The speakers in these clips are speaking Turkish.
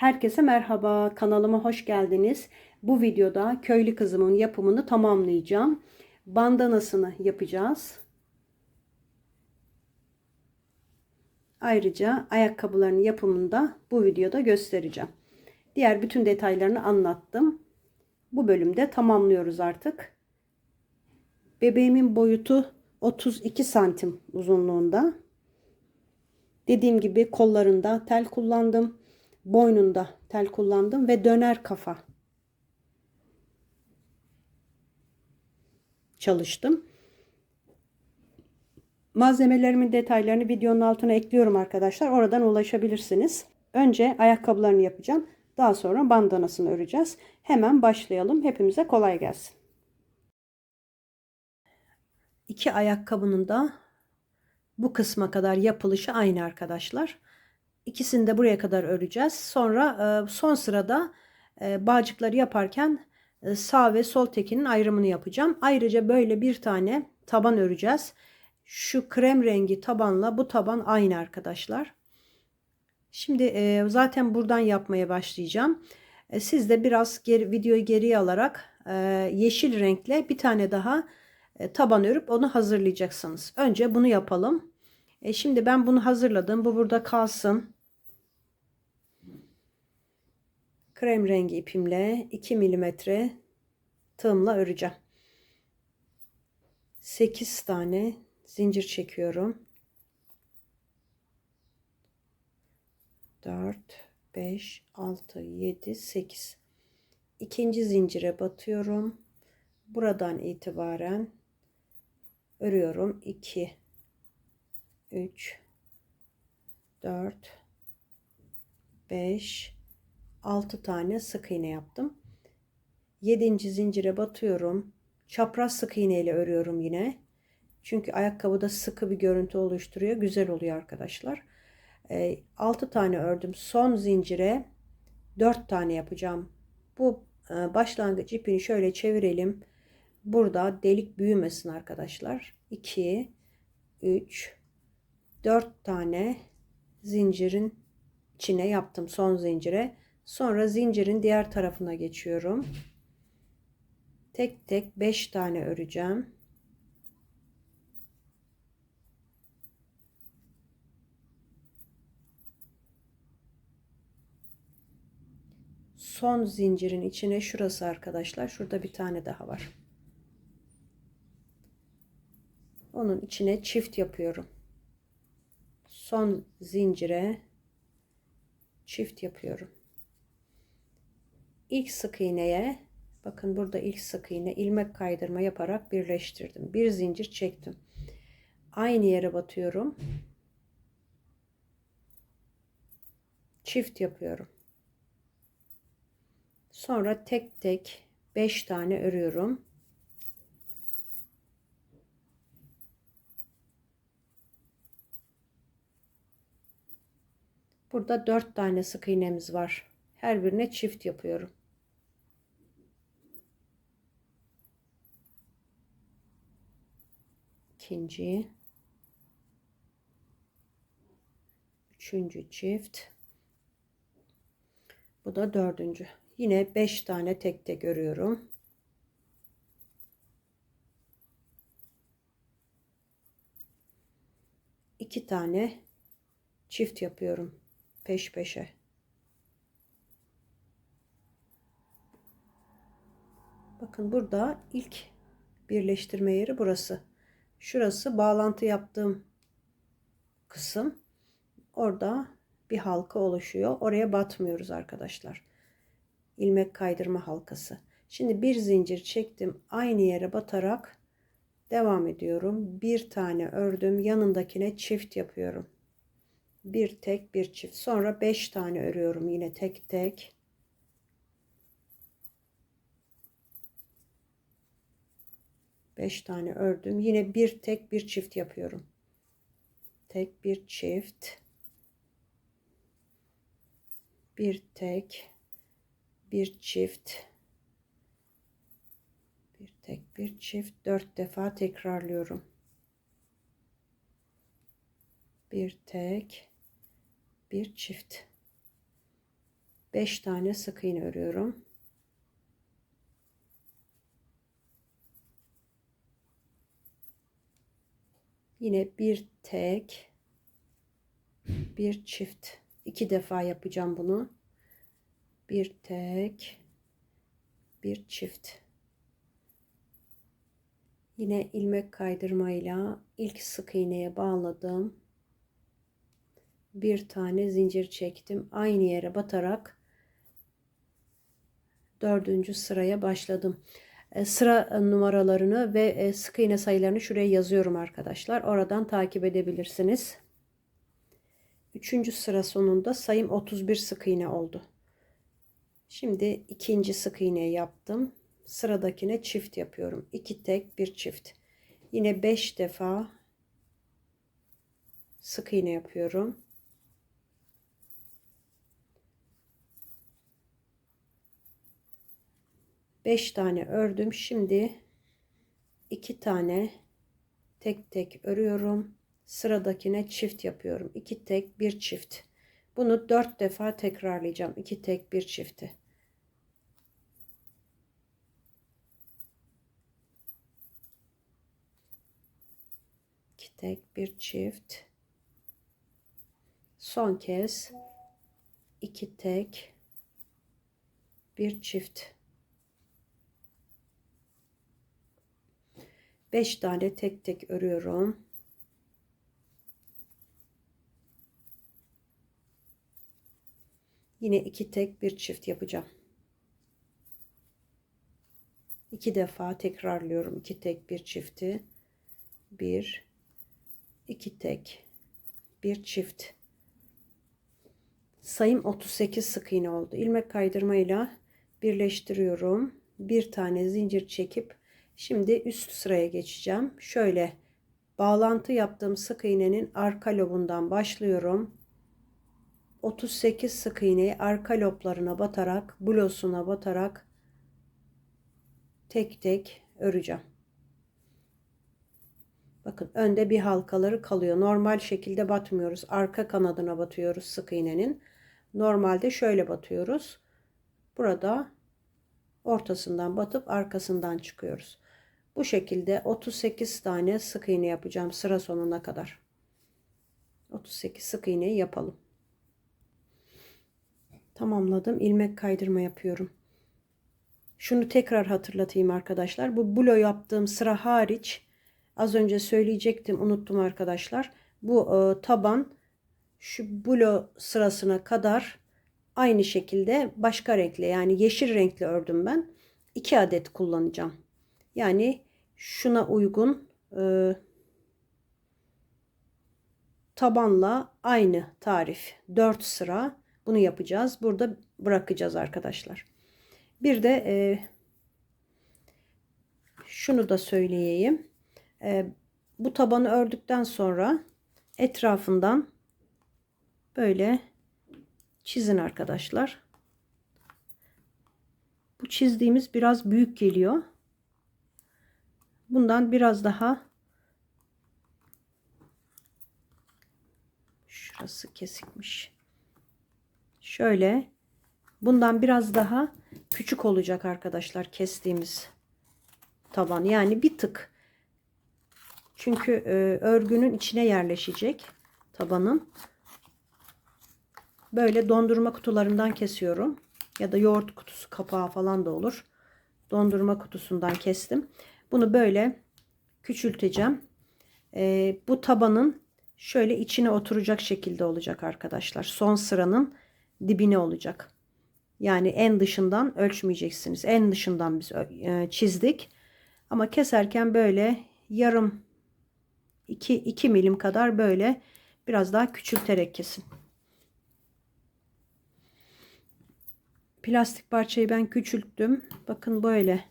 Herkese merhaba, kanalıma hoş geldiniz. Bu videoda köylü kızımın yapımını tamamlayacağım. Bandanasını yapacağız. Ayrıca ayakkabılarının yapımını da bu videoda göstereceğim. Diğer bütün detaylarını anlattım. Bu bölümde tamamlıyoruz artık. Bebeğimin boyutu 32 santim uzunluğunda. Dediğim gibi kollarında tel kullandım. Boynunda tel kullandım ve döner kafa çalıştım. Malzemelerimin detaylarını videonun altına ekliyorum arkadaşlar. Oradan ulaşabilirsiniz. Önce ayakkabılarını yapacağım. Daha sonra bandanasını öreceğiz. Hemen başlayalım. Hepimize kolay gelsin. İki ayakkabının da bu kısma kadar yapılışı aynı arkadaşlar. İkisini de buraya kadar öreceğiz. Sonra son sırada bağcıkları yaparken sağ ve sol tekinin ayrımını yapacağım. Ayrıca böyle bir tane taban öreceğiz. Şu krem rengi tabanla bu taban aynı arkadaşlar. Şimdi zaten buradan yapmaya başlayacağım. Siz de biraz videoyu geriye alarak yeşil renkle bir tane daha taban örüp onu hazırlayacaksınız. Önce bunu yapalım. Şimdi ben bunu hazırladım. Bu burada kalsın. Krem rengi ipimle 2 milimetre tığımla öreceğim. 8 tane zincir çekiyorum. 4, 5, 6, 7, 8. İkinci zincire batıyorum. Buradan itibaren örüyorum. 2, 3, 4, 5, 6 tane sık iğne yaptım. 7. zincire batıyorum. Çapraz sık iğne ile örüyorum yine. Çünkü ayakkabıda sıkı bir görüntü oluşturuyor. Güzel oluyor arkadaşlar. 6 tane ördüm. Son zincire 4 tane yapacağım. Bu başlangıç ipini şöyle çevirelim. Burada delik büyümesin arkadaşlar. 2, 3, 4 tane zincirin içine yaptım son zincire. Sonra zincirin diğer tarafına geçiyorum. Tek tek 5 tane öreceğim. Son zincirin içine şurası arkadaşlar. Şurada bir tane daha var. Onun içine çift yapıyorum. Son zincire çift yapıyorum. İlk sık iğneye bakın burada ilk sık iğne ilmek kaydırma yaparak birleştirdim. Bir zincir çektim. Aynı yere batıyorum. Çift yapıyorum. Sonra tek tek 5 tane örüyorum. Burada 4 tane sık iğnemiz var. Her birine çift yapıyorum. İkinci, üçüncü çift. Bu da dördüncü. Yine 5 tane tek tek örüyorum. İki tane çift yapıyorum peş peşe. Bakın burada ilk birleştirme yeri burası. Şurası bağlantı yaptığım kısım. Orada bir halka oluşuyor. Oraya batmıyoruz arkadaşlar. İlmek kaydırma halkası. Şimdi bir zincir çektim. Aynı yere batarak devam ediyorum. Bir tane ördüm. Yanındakine çift yapıyorum. Bir tek bir çift. Sonra 5 tane örüyorum. Yine tek tek. Beş tane ördüm. Yine bir tek bir çift yapıyorum. Tek bir çift. Bir tek bir çift. Bir tek bir çift. 4 defa tekrarlıyorum. Bir tek bir çift. 5 tane sık iğne örüyorum. Yine bir tek, bir çift. 2 defa yapacağım bunu. Bir tek, bir çift. Yine ilmek kaydırmayla ilk sık iğneye bağladım. Bir tane zincir çektim. Aynı yere batarak 4. sıraya başladım. Sıra numaralarını ve sık iğne sayılarını şuraya yazıyorum arkadaşlar. Oradan takip edebilirsiniz. 3. sıra sonunda sayım 31 sık iğne oldu. Şimdi 2. sık iğne yaptım. Sıradakine çift yapıyorum. 2 tek, bir çift. Yine 5 defa sık iğne yapıyorum. Beş tane ördüm. Şimdi 2 tane tek tek örüyorum. Sıradakine çift yapıyorum. 2 tek, bir çift. Bunu 4 defa tekrarlayacağım. 2 tek, bir çifti. İki tek, bir çift. Son kez 2 tek, bir çift. 5 tane tek tek örüyorum. Yine 2 tek, bir çift yapacağım. 2 defa tekrarlıyorum. 2 tek, bir çifti. 1 2 tek, bir çift. Sayım 38 sık iğne oldu. İlmek kaydırmayla birleştiriyorum. Bir tane zincir çekip şimdi üst sıraya geçeceğim. Şöyle bağlantı yaptığım sık iğnenin arka lobundan başlıyorum. 38 sık iğneyi arka loblarına batarak, blosuna batarak tek tek öreceğim. Bakın önde bir halkaları kalıyor. Normal şekilde batmıyoruz. Arka kanadına batıyoruz sık iğnenin. Normalde şöyle batıyoruz. Burada ortasından batıp arkasından çıkıyoruz. Bu şekilde 38 tane sık iğne yapacağım sıra sonuna kadar. 38 sık iğneyi yapalım. Tamamladım. İlmek kaydırma yapıyorum. Şunu tekrar hatırlatayım arkadaşlar. Bu bulo yaptığım sıra hariç az önce söyleyecektim, unuttum arkadaşlar. Bu taban şu bulo sırasına kadar aynı şekilde başka renkle, yani yeşil renkli ördüm ben. 2 adet kullanacağım. Yani şuna uygun tabanla aynı tarif. 4 sıra bunu yapacağız. Burada bırakacağız arkadaşlar. Bir de şunu da söyleyeyim. Bu tabanı ördükten sonra etrafından böyle çizin arkadaşlar. Bu çizdiğimiz biraz büyük geliyor. Bundan biraz daha, şurası kesikmiş. Şöyle bundan biraz daha küçük olacak arkadaşlar kestiğimiz taban. Yani bir tık. Çünkü örgünün içine yerleşecek tabanın. Böyle dondurma kutularından kesiyorum. Ya da yoğurt kutusu kapağı falan da olur. Dondurma kutusundan kestim. Bunu böyle küçülteceğim. Bu tabanın şöyle içine oturacak şekilde olacak arkadaşlar. Son sıranın dibine olacak. Yani en dışından ölçmeyeceksiniz. En dışından biz çizdik. Ama keserken böyle yarım 2 milim kadar böyle biraz daha küçülterek kesin. Plastik parçayı ben küçülttüm. Bakın böyle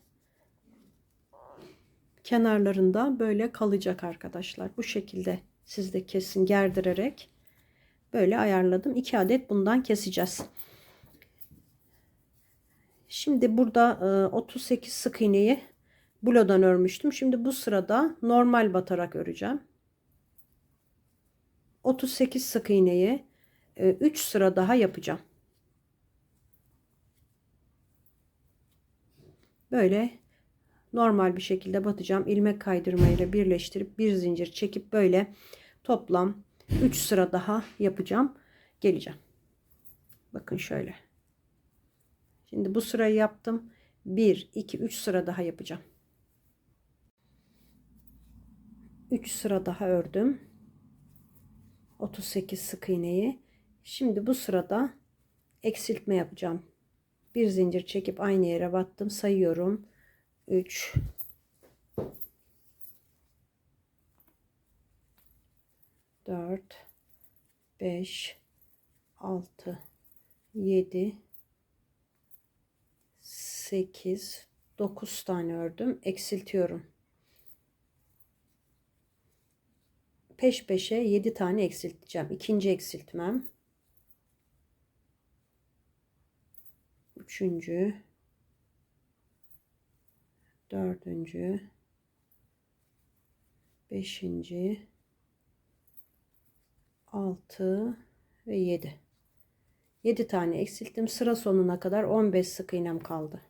kenarlarında böyle kalacak arkadaşlar. Bu şekilde siz de kesin, gerdirerek böyle ayarladım. 2 adet bundan keseceğiz. Şimdi burada 38 sık iğneyi bulodan örmüştüm. Şimdi bu sırada normal batarak öreceğim. 38 sık iğneyi 3 sıra daha yapacağım. Böyle normal bir şekilde batacağım. İlmek kaydırmayla birleştirip bir zincir çekip böyle toplam 3 sıra daha yapacağım. Geleceğim. Bakın şöyle. Şimdi bu sırayı yaptım. 1, 2, 3 sıra daha yapacağım. 3 sıra daha ördüm. 38 sık iğneyi. Şimdi bu sırada eksiltme yapacağım. Bir zincir çekip aynı yere battım. Sayıyorum. 3, 4, 5, 6, 7, 8, 9 tane ördüm. Eksiltiyorum. Peş peşe 7 tane eksilteceğim. İkinci eksiltmem. Üçüncü. Dördüncü. Beşinci. 6 ve 7. 7 tane eksilttim. Sıra sonuna kadar 15 sık iğnem kaldı.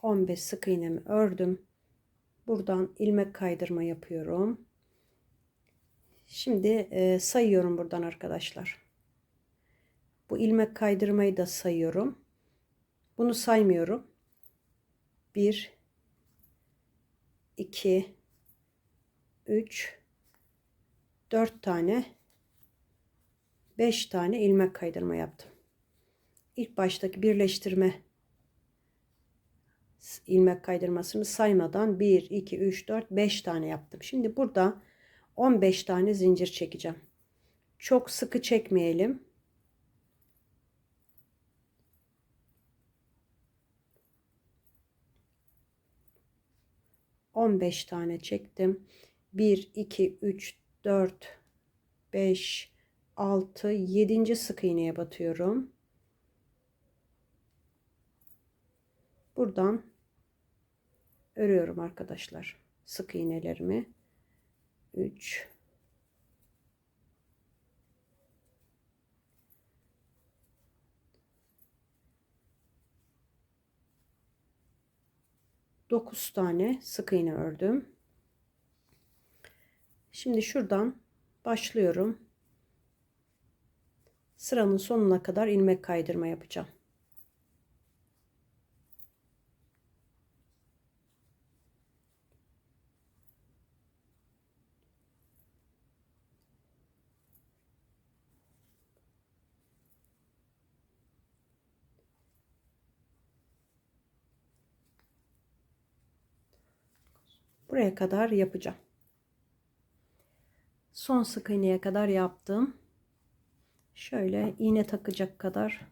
On beş sık iğnemi ördüm. Buradan ilmek kaydırma yapıyorum. Şimdi sayıyorum buradan arkadaşlar. Bu ilmek kaydırmayı da sayıyorum. Bunu saymıyorum. 1, 2, 3, 4 tane, 5 tane ilmek kaydırma yaptım. İlk baştaki birleştirme ilmek kaydırmasını saymadan 1, 2, 3, 4, 5 tane yaptım. Şimdi burada 15 tane zincir çekeceğim. Çok sıkı çekmeyelim. ...15 tane çektim. 1, 2, 3, 4, 5, 6, 7. sık iğneye batıyorum. Buradan örüyorum arkadaşlar sık iğnelerimi. 3, 9 tane sık iğne ördüm. Şimdi şuradan başlıyorum. Sıranın sonuna kadar ilmek kaydırma yapacağım. Buraya kadar yapacağım. Son sık iğneye kadar yaptım. Şöyle iğne takacak kadar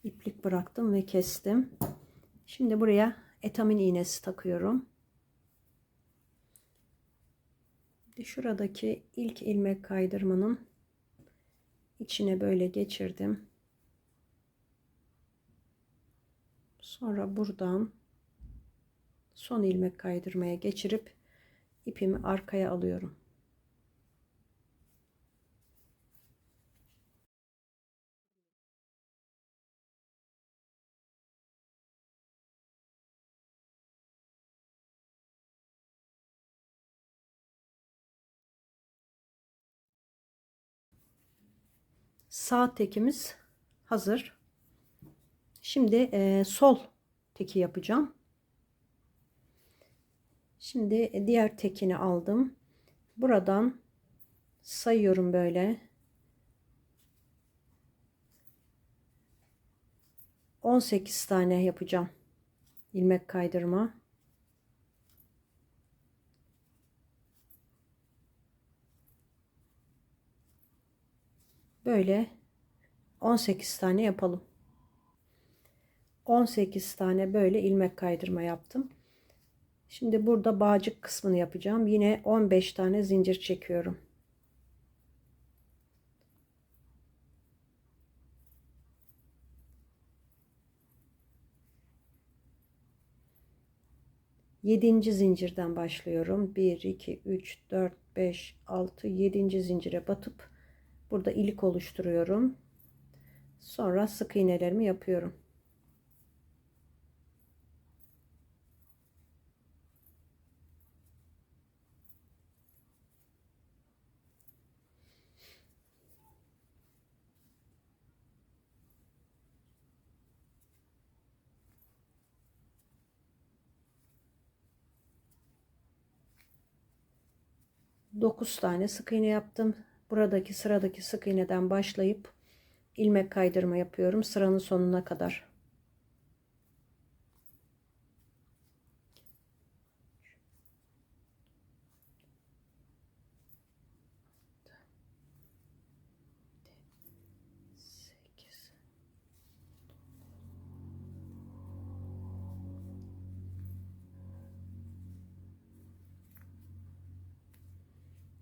iplik bıraktım ve kestim. Şimdi buraya etamin iğnesi takıyorum. Şuradaki ilk ilmek kaydırmanın içine böyle geçirdim. Sonra buradan son ilmek kaydırmaya geçirip ipimi arkaya alıyorum. Sağ tekimiz hazır. Şimdi sol teki yapacağım. Şimdi diğer tekini aldım. Buradan sayıyorum böyle. 18 tane yapacağım. İlmek kaydırma. Böyle 18 tane yapalım. 18 tane böyle ilmek kaydırma yaptım. Şimdi burada bağcık kısmını yapacağım. Yine 15 tane zincir çekiyorum. 7. zincirden başlıyorum. 1 2 3 4 5 6 7. zincire batıp burada ilik oluşturuyorum. Sonra sık iğnelerimi yapıyorum. Dokuz tane sık iğne yaptım. Buradaki sıradaki sık iğneden başlayıp ilmek kaydırma yapıyorum sıranın sonuna kadar.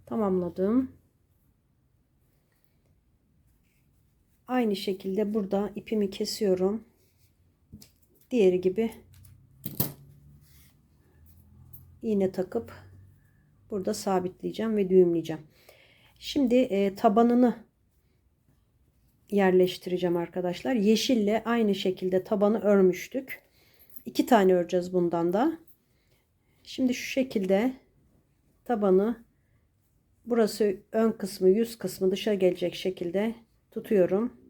Tamamladım. Aynı şekilde burada ipimi kesiyorum. Diğeri gibi iğne takıp burada sabitleyeceğim ve düğümleyeceğim. Şimdi tabanını yerleştireceğim arkadaşlar. Yeşille aynı şekilde tabanı örmüştük. 2 tane öreceğiz bundan da. Şimdi şu şekilde tabanı, burası ön kısmı, yüz kısmı dışa gelecek şekilde tutuyorum.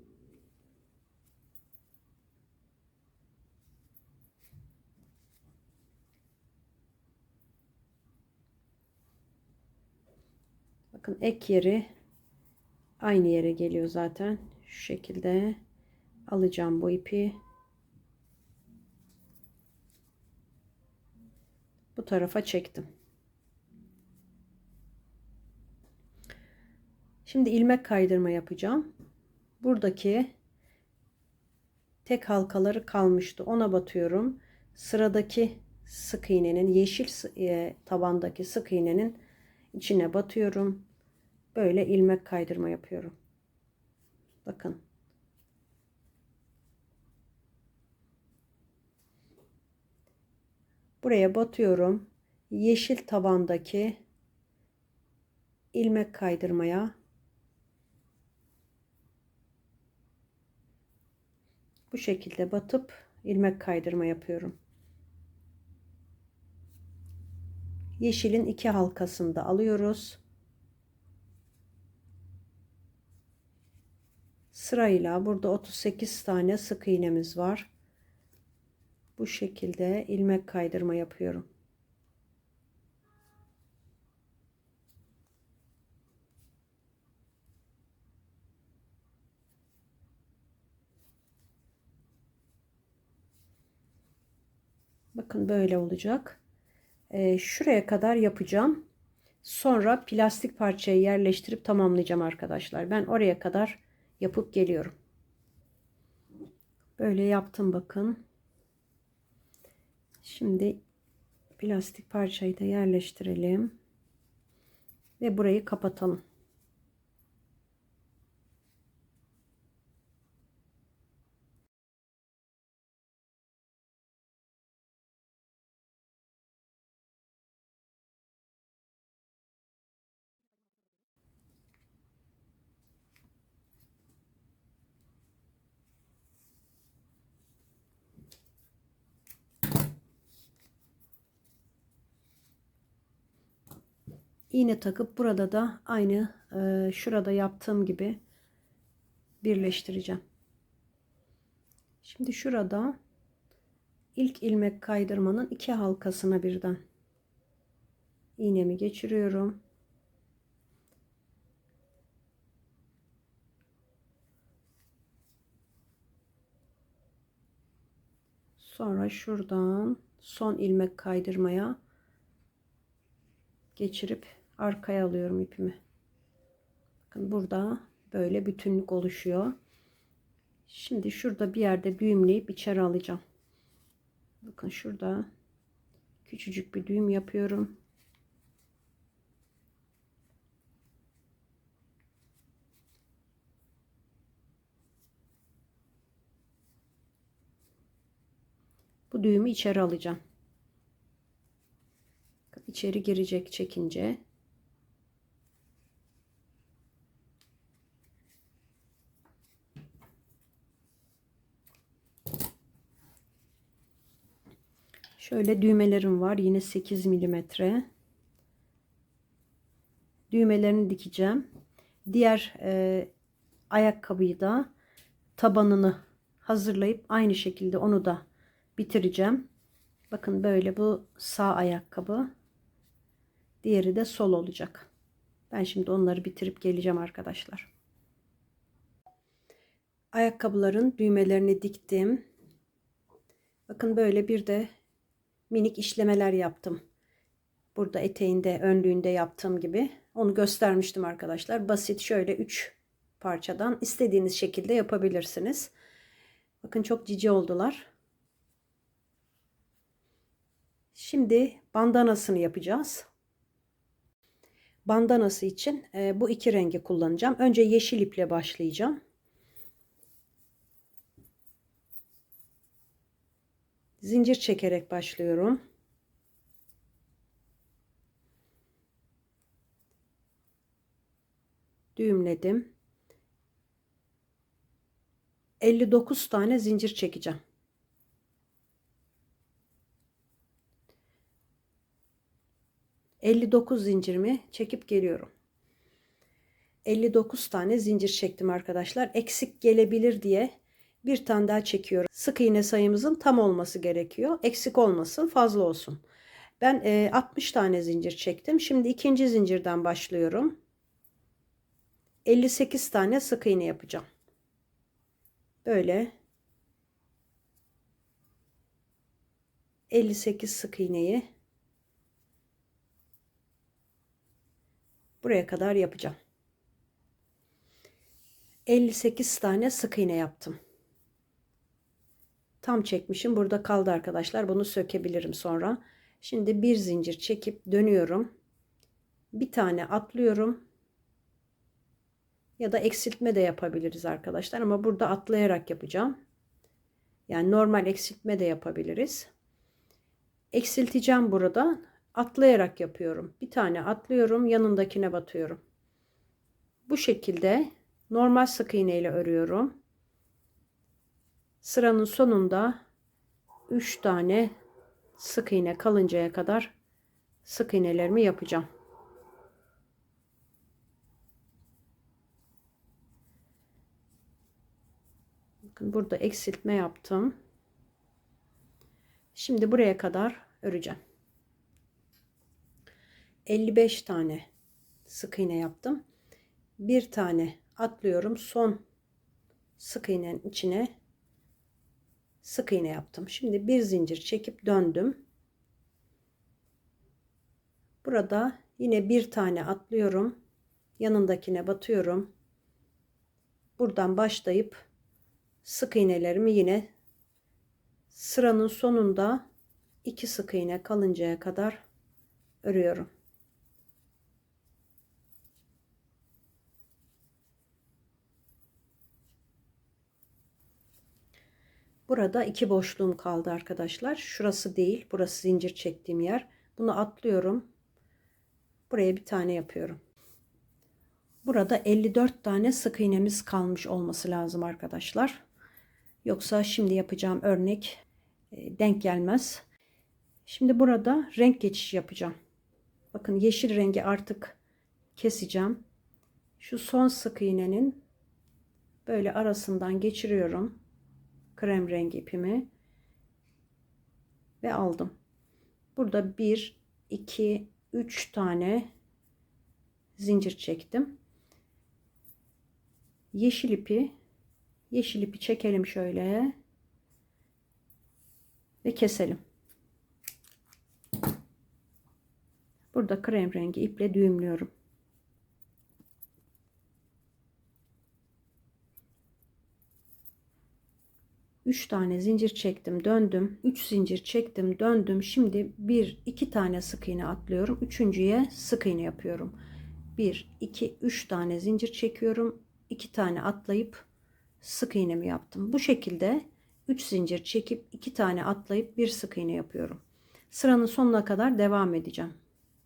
Bakın ek yeri aynı yere geliyor zaten. Şu şekilde alacağım bu ipi. Bu tarafa çektim. Şimdi ilmek kaydırma yapacağım. Buradaki tek halkaları kalmıştı. Ona batıyorum. Sıradaki sık iğnenin, yeşil tabandaki sık iğnenin içine batıyorum. Böyle ilmek kaydırma yapıyorum. Bakın. Buraya batıyorum. Yeşil tabandaki ilmek kaydırmaya bu şekilde batıp ilmek kaydırma yapıyorum. Yeşilin 2 halkasını da alıyoruz. Sırayla burada 38 tane sık iğnemiz var. Bu şekilde ilmek kaydırma yapıyorum. Bakın böyle olacak. Şuraya kadar yapacağım. Sonra plastik parçayı yerleştirip tamamlayacağım arkadaşlar. Ben oraya kadar yapıp geliyorum. Böyle yaptım bakın. Şimdi plastik parçayı da yerleştirelim. Ve burayı kapatalım. İğne takıp burada da aynı şurada yaptığım gibi birleştireceğim. Şimdi şurada ilk ilmek kaydırmanın 2 halkasına birden iğnemi geçiriyorum. Sonra şuradan son ilmek kaydırmaya geçirip arkaya alıyorum ipimi. Bakın burada böyle bütünlük oluşuyor. Şimdi şurada bir yerde düğümleyip içeri alacağım. Bakın şurada küçücük bir düğüm yapıyorum. Bu düğümü içeri alacağım. içeri girecek çekince. Şöyle düğmelerim var. Yine 8 milimetre. Düğmelerini dikeceğim. Diğer ayakkabıyı da tabanını hazırlayıp aynı şekilde onu da bitireceğim. Bakın böyle, bu sağ ayakkabı. Diğeri de sol olacak. Ben şimdi onları bitirip geleceğim arkadaşlar. Ayakkabıların düğmelerini diktim. Bakın böyle bir de minik işlemeler yaptım. Burada eteğinde, önlüğünde yaptığım gibi. Onu göstermiştim arkadaşlar. Basit, şöyle 3 parçadan istediğiniz şekilde yapabilirsiniz. Bakın çok cici oldular. Şimdi bandanasını yapacağız. Bandanası için bu iki rengi kullanacağım. Önce yeşil iple başlayacağım. Zincir çekerek başlıyorum. Düğümledim. 59 tane zincir çekeceğim. ...59 zincirimi çekip geliyorum. 59 tane zincir çektim arkadaşlar. Eksik gelebilir diye bir tane daha çekiyorum. Sık iğne sayımızın tam olması gerekiyor. Eksik olmasın, fazla olsun. Ben 60 tane zincir çektim. Şimdi ikinci zincirden başlıyorum. 58 tane sık iğne yapacağım. Böyle 58 sık iğneyi buraya kadar yapacağım. 58 tane sık iğne yaptım. Tam çekmişim. Burada kaldı arkadaşlar. Bunu sökebilirim sonra. Şimdi bir zincir çekip dönüyorum. Bir tane atlıyorum. Ya da eksiltme de yapabiliriz arkadaşlar. Ama burada atlayarak yapacağım. Yani normal eksiltme de yapabiliriz. Eksilteceğim burada. Atlayarak yapıyorum. Bir tane atlıyorum. Yanındakine batıyorum. Bu şekilde normal sık iğne ile örüyorum. Sıranın sonunda 3 tane sık iğne kalıncaya kadar sık iğnelerimi yapacağım. Bakın burada eksiltme yaptım. Şimdi buraya kadar öreceğim. 55 tane sık iğne yaptım. Bir tane atlıyorum. Son sık iğnenin içine sık iğne yaptım. Şimdi bir zincir çekip döndüm. Burada yine bir tane atlıyorum. Yanındakine batıyorum. Buradan başlayıp sık iğnelerimi yine sıranın sonunda 2 sık iğne kalıncaya kadar örüyorum. Burada 2 boşluğum kaldı arkadaşlar. Şurası değil, burası zincir çektiğim yer. Bunu atlıyorum. Buraya bir tane yapıyorum. Burada 54 tane sık iğnemiz kalmış olması lazım arkadaşlar. Yoksa şimdi yapacağım örnek denk gelmez. Şimdi burada renk geçişi yapacağım. Bakın yeşil rengi artık keseceğim. Şu son sık iğnenin böyle arasından geçiriyorum. Krem rengi ipimi ve aldım. Burada 1, 2, 3 tane zincir çektim. Yeşil ipi çekelim şöyle ve keselim. Burada krem rengi iple düğümlüyorum. Üç tane zincir çektim, döndüm. 3 zincir çektim, döndüm. Şimdi 1 2 tane sık iğne atlıyorum. Üçüncüye sık iğne yapıyorum. 1 2 3 tane zincir çekiyorum. 2 tane atlayıp sık iğnemi yaptım. Bu şekilde 3 zincir çekip 2 tane atlayıp bir sık iğne yapıyorum. Sıranın sonuna kadar devam edeceğim.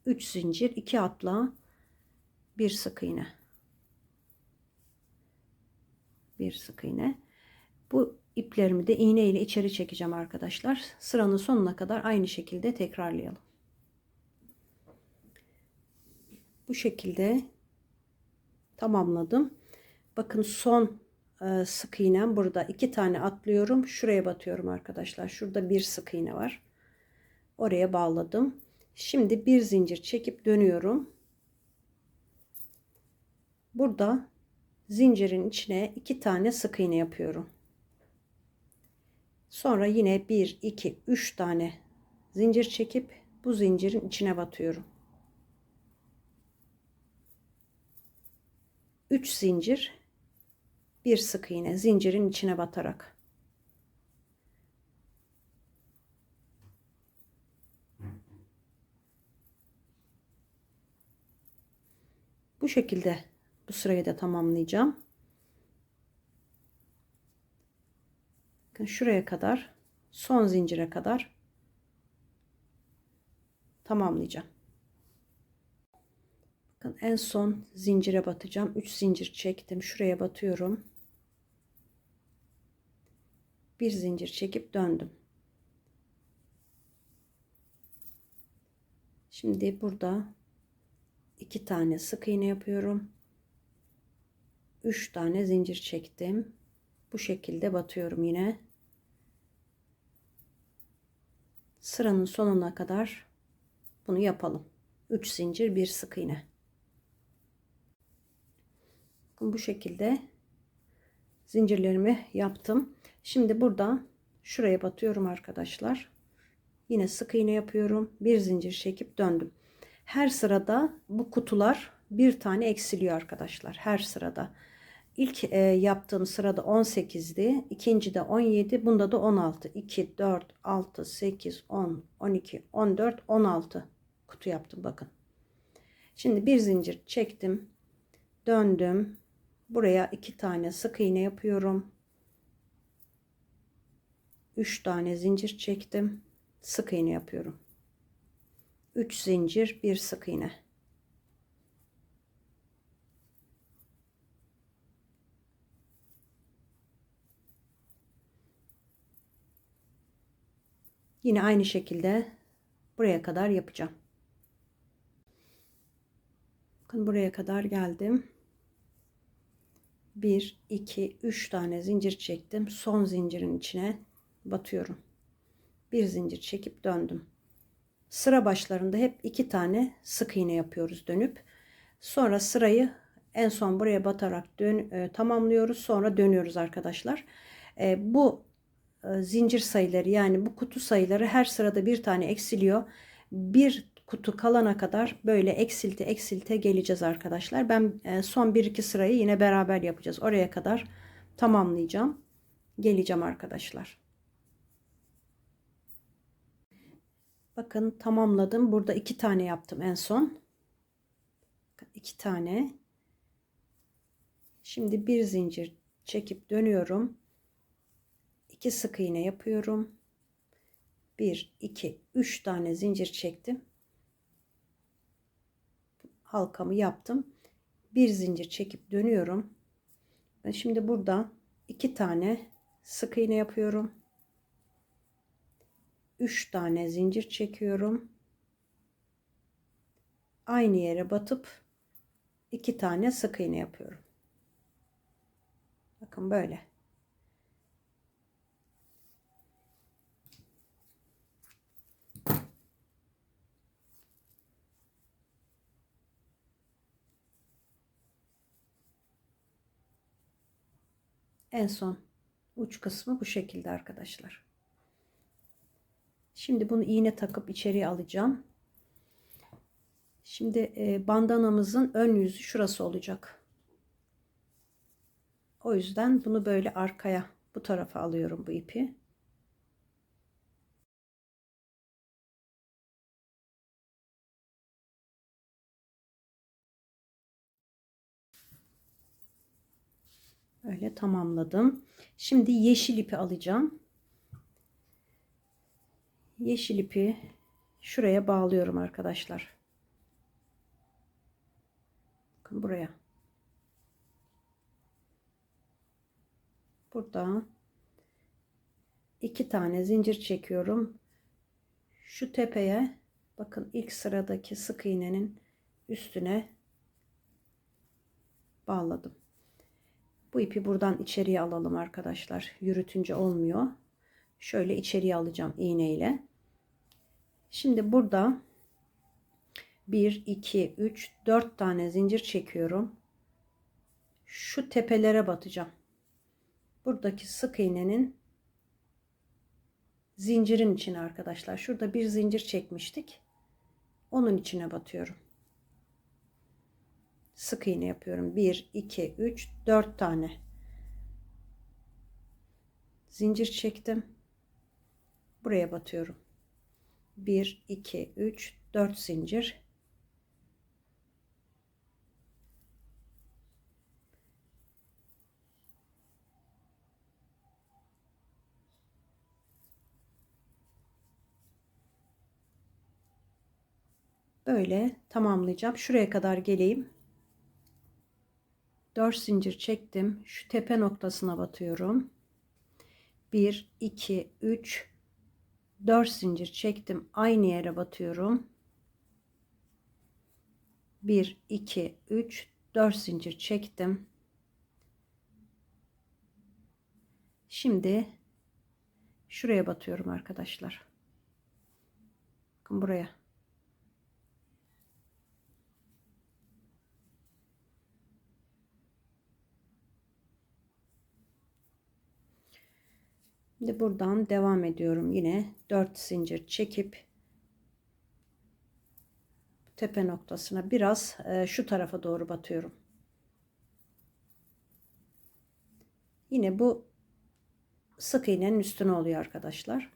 3 zincir, 2 atla, bir sık iğne. Bir sık iğne. Bu iplerimi de iğne ile içeri çekeceğim arkadaşlar. Sıranın sonuna kadar aynı şekilde tekrarlayalım. Bu şekilde tamamladım. Bakın son sık iğnem burada. 2 tane atlıyorum. Şuraya batıyorum arkadaşlar. Şurada bir sık iğne var. Oraya bağladım. Şimdi bir zincir çekip dönüyorum. Burada zincirin içine 2 tane sık iğne yapıyorum. Sonra yine 1, 2, 3 tane zincir çekip bu zincirin içine batıyorum. 3 zincir, bir sık iğne zincirin içine batarak. Bu şekilde bu sırayı da tamamlayacağım. Bakın şuraya kadar, son zincire kadar tamamlayacağım. Bakın en son zincire batacağım. 3 zincir çektim. Şuraya batıyorum. Bir zincir çekip döndüm. Şimdi burada 2 tane sık iğne yapıyorum. 3 tane zincir çektim. Bu şekilde batıyorum yine. Sıranın sonuna kadar bunu yapalım. 3 zincir, bir sık iğne. Bakın bu şekilde zincirlerimi yaptım. Şimdi burada şuraya batıyorum arkadaşlar. Yine sık iğne yapıyorum. Bir zincir çekip döndüm. Her sırada bu kutular bir tane eksiliyor arkadaşlar. Her sırada. İlk yaptığım sırada 18'di. İkinci de 17. Bunda da 16. 2, 4, 6, 8, 10, 12, 14, 16 kutu yaptım bakın. Şimdi bir zincir çektim. Döndüm. Buraya 2 tane sık iğne yapıyorum. 3 tane zincir çektim. Sık iğne yapıyorum. 3 zincir, bir sık iğne. Yine aynı şekilde buraya kadar yapacağım. Bakın buraya kadar geldim. 1, 2, 3 tane zincir çektim. Son zincirin içine batıyorum. Bir zincir çekip döndüm. Sıra başlarında hep 2 tane sık iğne yapıyoruz dönüp. Sonra sırayı en son buraya batarak tamamlıyoruz. Sonra dönüyoruz arkadaşlar. Bu zincir sayıları, yani bu kutu sayıları her sırada bir tane eksiliyor. Bir kutu kalana kadar böyle eksilte eksilte geleceğiz arkadaşlar. Ben son 1-2 sırayı yine beraber yapacağız. Oraya kadar tamamlayacağım. Geleceğim arkadaşlar. Bakın tamamladım. Burada 2 tane yaptım en son. 2 tane. Şimdi bir zincir çekip dönüyorum. 2 sık iğne yapıyorum. 1, 2, 3 tane zincir çektim. Halkamı yaptım. Bir zincir çekip dönüyorum. Ben şimdi burada 2 tane sık iğne yapıyorum. 3 tane zincir çekiyorum. Aynı yere batıp 2 tane sık iğne yapıyorum. Bakın böyle. En son uç kısmı bu şekilde arkadaşlar. Şimdi bunu iğne takıp içeriye alacağım. Şimdi bandanamızın ön yüzü şurası olacak. O yüzden bunu böyle arkaya, bu tarafa alıyorum bu ipi. Öyle tamamladım. Şimdi yeşil ipi alacağım. Yeşil ipi şuraya bağlıyorum arkadaşlar. Bakın buraya. Burada 2 tane zincir çekiyorum. Şu tepeye bakın, ilk sıradaki sık iğnenin üstüne bağladım. Bu ipi buradan içeriye alalım arkadaşlar. Yürütünce olmuyor. Şöyle içeriye alacağım iğneyle. Şimdi burada 1, 2, 3, 4 tane zincir çekiyorum. Şu tepelere batacağım. Buradaki sık iğnenin zincirin içine arkadaşlar. Şurada bir zincir çekmiştik. Onun içine batıyorum. Sık iğne yapıyorum. 1, 2, 3, 4 tane zincir çektim. Buraya batıyorum. 1, 2, 3, 4 zincir. Böyle tamamlayacağım. Şuraya kadar geleyim. 4 zincir çektim. Şu tepe noktasına batıyorum. 1, 2, 3, 4 zincir çektim. Aynı yere batıyorum. 1, 2, 3, 4 zincir çektim. Şimdi şuraya batıyorum arkadaşlar. Bakın buraya. Şimdi buradan devam ediyorum. Yine 4 zincir çekip tepe noktasına biraz şu tarafa doğru batıyorum. Yine bu sık iğnenin üstüne oluyor arkadaşlar.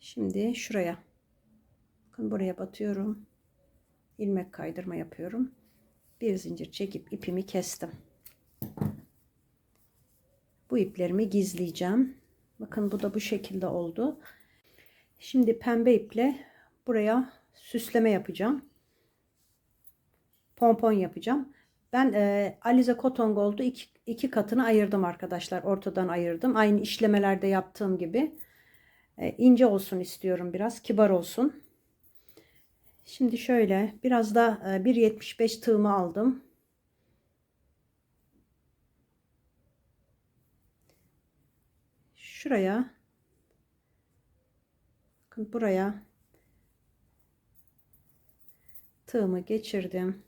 Şimdi şuraya. Bakın buraya batıyorum. İlmek kaydırma yapıyorum. Bir zincir çekip ipimi kestim. Bu iplerimi gizleyeceğim. Bakın bu da bu şekilde oldu. Şimdi pembe iple buraya süsleme yapacağım. Pompon yapacağım. Ben Alize Cotton Gold'u iki katını ayırdım arkadaşlar. Ortadan ayırdım. Aynı işlemelerde yaptığım gibi. İnce olsun istiyorum biraz. Kibar olsun. Şimdi şöyle biraz da 1.75 tığımı aldım. Şuraya, bakın buraya tığımı geçirdim.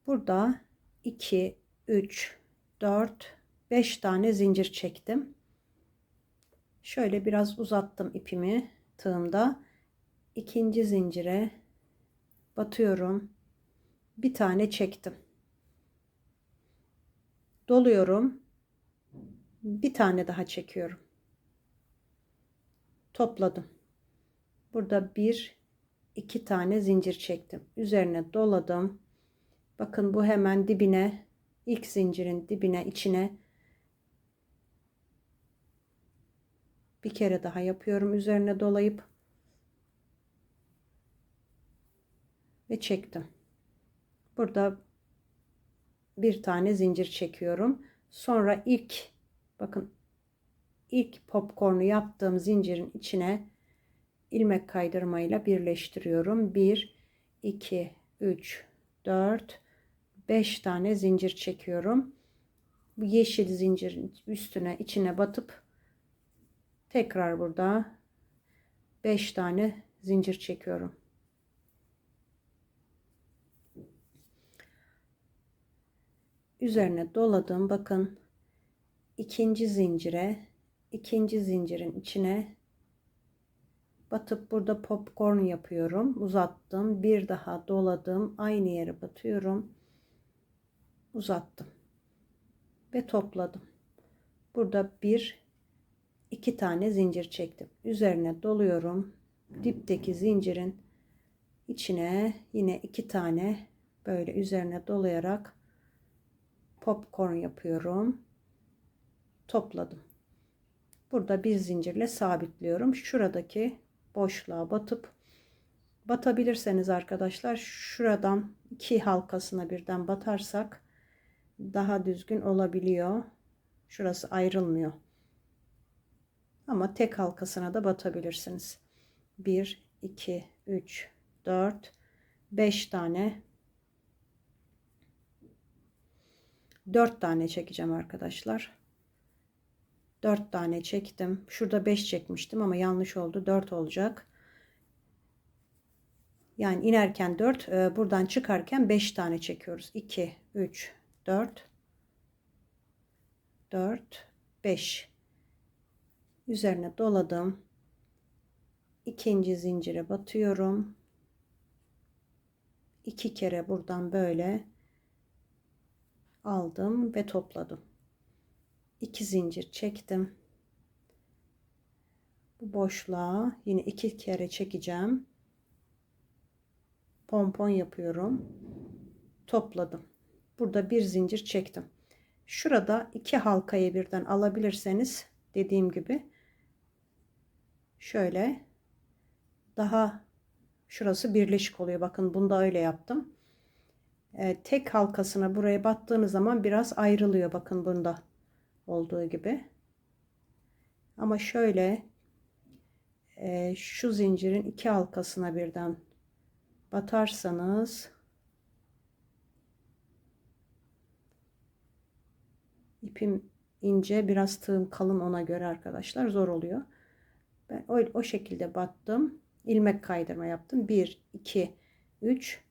Burada 2, 3, 4, 5 tane zincir çektim. Şöyle biraz uzattım ipimi tığımda. İkinci zincire batıyorum. Bir tane çektim. Doluyorum. Bir tane daha çekiyorum. Topladım. Burada 1, 2 tane zincir çektim. Üzerine doladım. Bakın bu hemen dibine, ilk zincirin dibine, içine bir kere daha yapıyorum. Üzerine dolayıp ve çektim. Burada bir tane zincir çekiyorum. Sonra bakın ilk popcornu yaptığım zincirin içine ilmek kaydırmayla birleştiriyorum. 1, 2, 3, 4, 5 tane zincir çekiyorum. Bu yeşil zincirin üstüne, içine batıp tekrar burada 5 tane zincir çekiyorum. Üzerine doladım. Bakın ikinci zincirin içine batıp burada popcorn yapıyorum. Uzattım. Bir daha doladım. Aynı yere batıyorum. Uzattım. Ve topladım. Burada 1, 2 tane zincir çektim. Üzerine doluyorum. Dipteki zincirin içine yine 2 tane böyle üzerine dolayarak popcorn yapıyorum. Topladım. Burada bir zincirle sabitliyorum. Şuradaki boşluğa batabilirseniz arkadaşlar şuradan 2 halkasına birden batarsak daha düzgün olabiliyor. Şurası ayrılmıyor. Ama tek halkasına da batabilirsiniz. 1, 2, 3, 4, 5 tane. 4 tane çekeceğim arkadaşlar. 4 tane çektim. Şurada 5 çekmiştim ama yanlış oldu. 4 olacak. Yani inerken 4, buradan çıkarken 5 tane çekiyoruz. 2, 3, 4, 4, 5. Üzerine doladım. İkinci zincire batıyorum. 2 kere buradan böyle aldım ve topladım. 2 zincir çektim. Bu boşluğa yine 2 kere çekeceğim. Pompon yapıyorum. Topladım. Burada bir zincir çektim. Şurada 2 halkayı birden alabilirseniz dediğim gibi şöyle daha şurası birleşik oluyor. Bakın bunda öyle yaptım. Tek halkasına buraya battığınız zaman biraz ayrılıyor. Bakın bunda olduğu gibi. Ama şöyle şu zincirin 2 halkasına birden batarsanız ipim ince, biraz tığım kalın, ona göre arkadaşlar zor oluyor. Ben o şekilde battım. İlmek kaydırma yaptım. 1, 2, 3,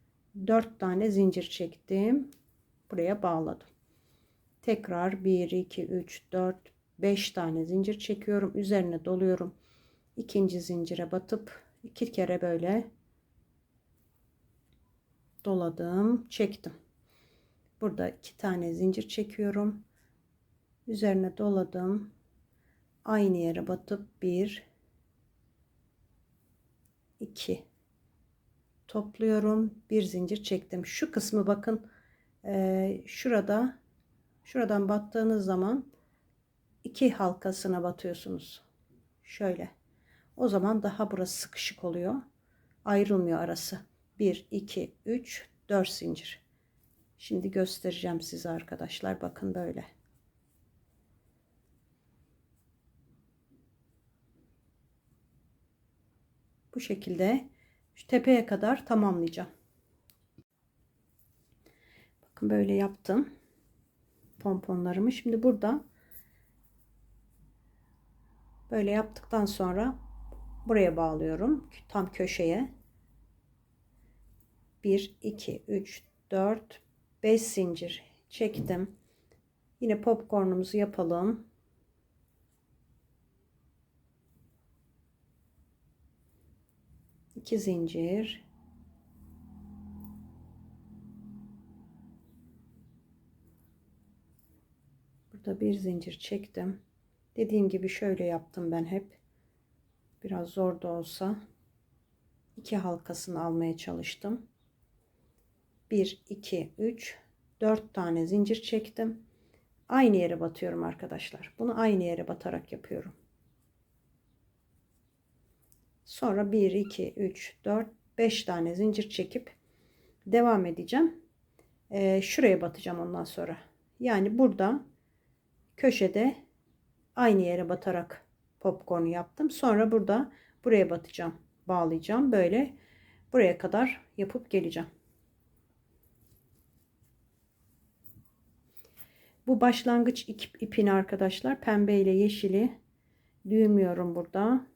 4 tane zincir çektim. Buraya bağladım. Tekrar 1, 2, 3, 4, 5 tane zincir çekiyorum. Üzerine doluyorum. İkinci zincire batıp 2 kere böyle doladım, çektim. Burada 2 tane zincir çekiyorum. Üzerine doladım. Aynı yere batıp 1, 2 topluyorum. Bir zincir çektim. Şu kısmı bakın, şuradan battığınız zaman 2 halkasına batıyorsunuz. Şöyle. O zaman daha burası sıkışık oluyor. Ayrılmıyor arası. 1, 2, 3, 4 zincir. Şimdi göstereceğim size arkadaşlar. Bakın böyle. Bu şekilde şu tepeye kadar tamamlayacağım. Bakın böyle yaptım pomponlarımı. Şimdi burada böyle yaptıktan sonra buraya bağlıyorum. Tam köşeye. 1, 2, 3, 4, 5 zincir çektim. Yine popcornumuzu yapalım. İki zincir. Burada bir zincir çektim. Dediğim gibi şöyle yaptım ben hep. Biraz zor da olsa 2 halkasını almaya çalıştım. 1, 2, 3, 4 tane zincir çektim. Aynı yere batıyorum arkadaşlar. Bunu aynı yere batarak yapıyorum. Sonra 1, 2, 3, 4, 5 tane zincir çekip devam edeceğim. Şuraya batacağım ondan sonra. Yani burada köşede aynı yere batarak popcorn yaptım. Sonra burada buraya batacağım. Bağlayacağım. Böyle buraya kadar yapıp geleceğim. Bu başlangıç ipini arkadaşlar pembe ile yeşili düğümlüyorum burada.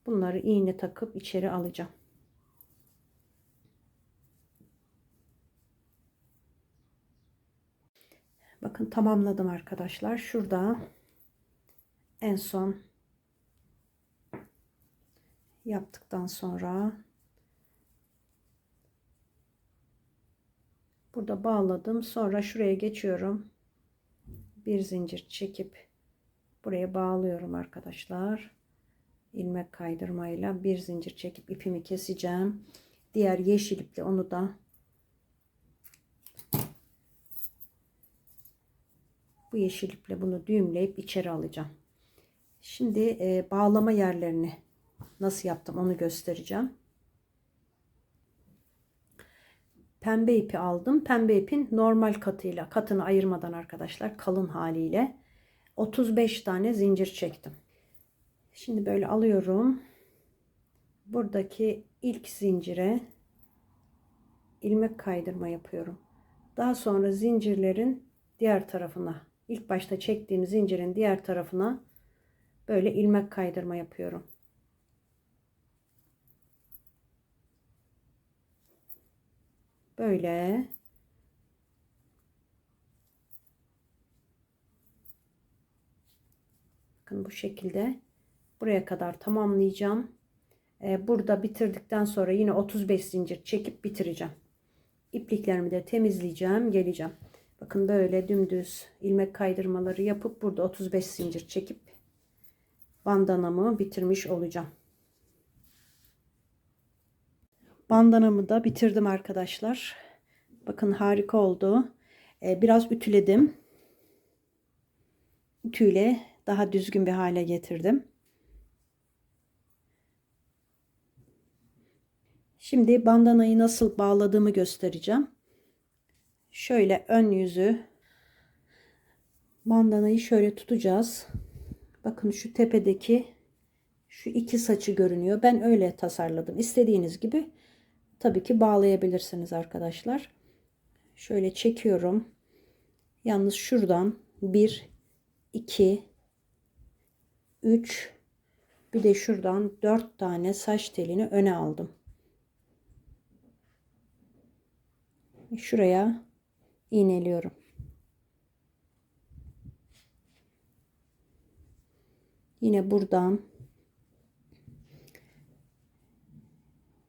Bunları iğne takıp içeri alacağım. Bakın tamamladım arkadaşlar. Şurada en son yaptıktan sonra burada bağladım. Sonra şuraya geçiyorum. Bir zincir çekip buraya bağlıyorum arkadaşlar. İlmek kaydırmayla bir zincir çekip ipimi keseceğim. diğer yeşil iple onu da bu yeşil iple bunu düğümleyip içeri alacağım. Şimdi bağlama yerlerini nasıl yaptım onu göstereceğim. Pembe ipi aldım. Pembe ipin normal katıyla, katını ayırmadan arkadaşlar, kalın haliyle 35 tane zincir çektim. Şimdi böyle alıyorum. Buradaki ilk zincire ilmek kaydırma yapıyorum. Daha sonra zincirlerin diğer tarafına, ilk başta çektiğim zincirin diğer tarafına böyle ilmek kaydırma yapıyorum. Böyle. Bakın bu şekilde buraya kadar tamamlayacağım. Burada bitirdikten sonra yine 35 zincir çekip bitireceğim. İpliklerimi de temizleyeceğim, geleceğim. Bakın böyle dümdüz ilmek kaydırmaları yapıp burada 35 zincir çekip bandanamı bitirmiş olacağım. Bandanamı da bitirdim arkadaşlar. Bakın harika oldu. Biraz ütüledim. Ütüyle daha düzgün bir hale getirdim. Şimdi bandanayı nasıl bağladığımı göstereceğim. Şöyle ön yüzü, bandanayı şöyle tutacağız. Bakın şu tepedeki şu iki saçı görünüyor. Ben öyle tasarladım. İstediğiniz gibi tabii ki bağlayabilirsiniz arkadaşlar. Şöyle çekiyorum. Yalnız şuradan 1, 2, 3, bir de şuradan 4 tane saç telini öne aldım. Şuraya iğneliyorum. Yine buradan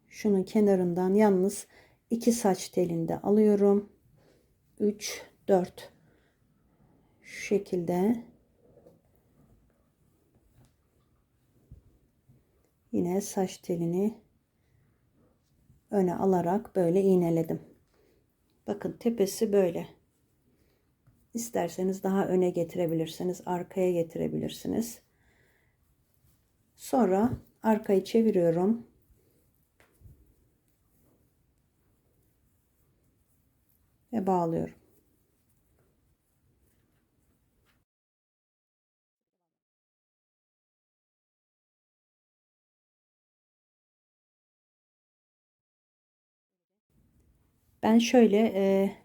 şunun kenarından yalnız 2 saç telini de alıyorum. 3, 4 şu şekilde yine saç telini öne alarak böyle iğneledim. Bakın tepesi böyle. İsterseniz daha öne getirebilirsiniz, arkaya getirebilirsiniz. Sonra arkayı çeviriyorum. Ve bağlıyorum. Ben şöyle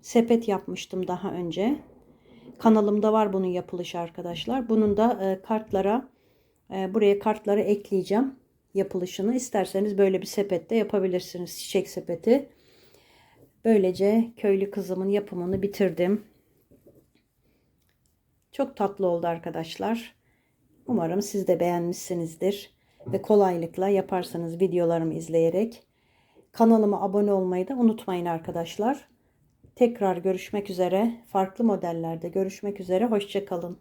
sepet yapmıştım daha önce. Kanalımda var bunun yapılışı arkadaşlar. Bunun da buraya kartları ekleyeceğim yapılışını. İsterseniz böyle bir sepette yapabilirsiniz. Çiçek sepeti. Böylece köylü kızımın yapımını bitirdim. Çok tatlı oldu arkadaşlar. Umarım siz de beğenmişsinizdir ve kolaylıkla yaparsanız videolarımı izleyerek. Kanalıma abone olmayı da unutmayın arkadaşlar. Tekrar görüşmek üzere. Farklı modellerde görüşmek üzere. Hoşça kalın.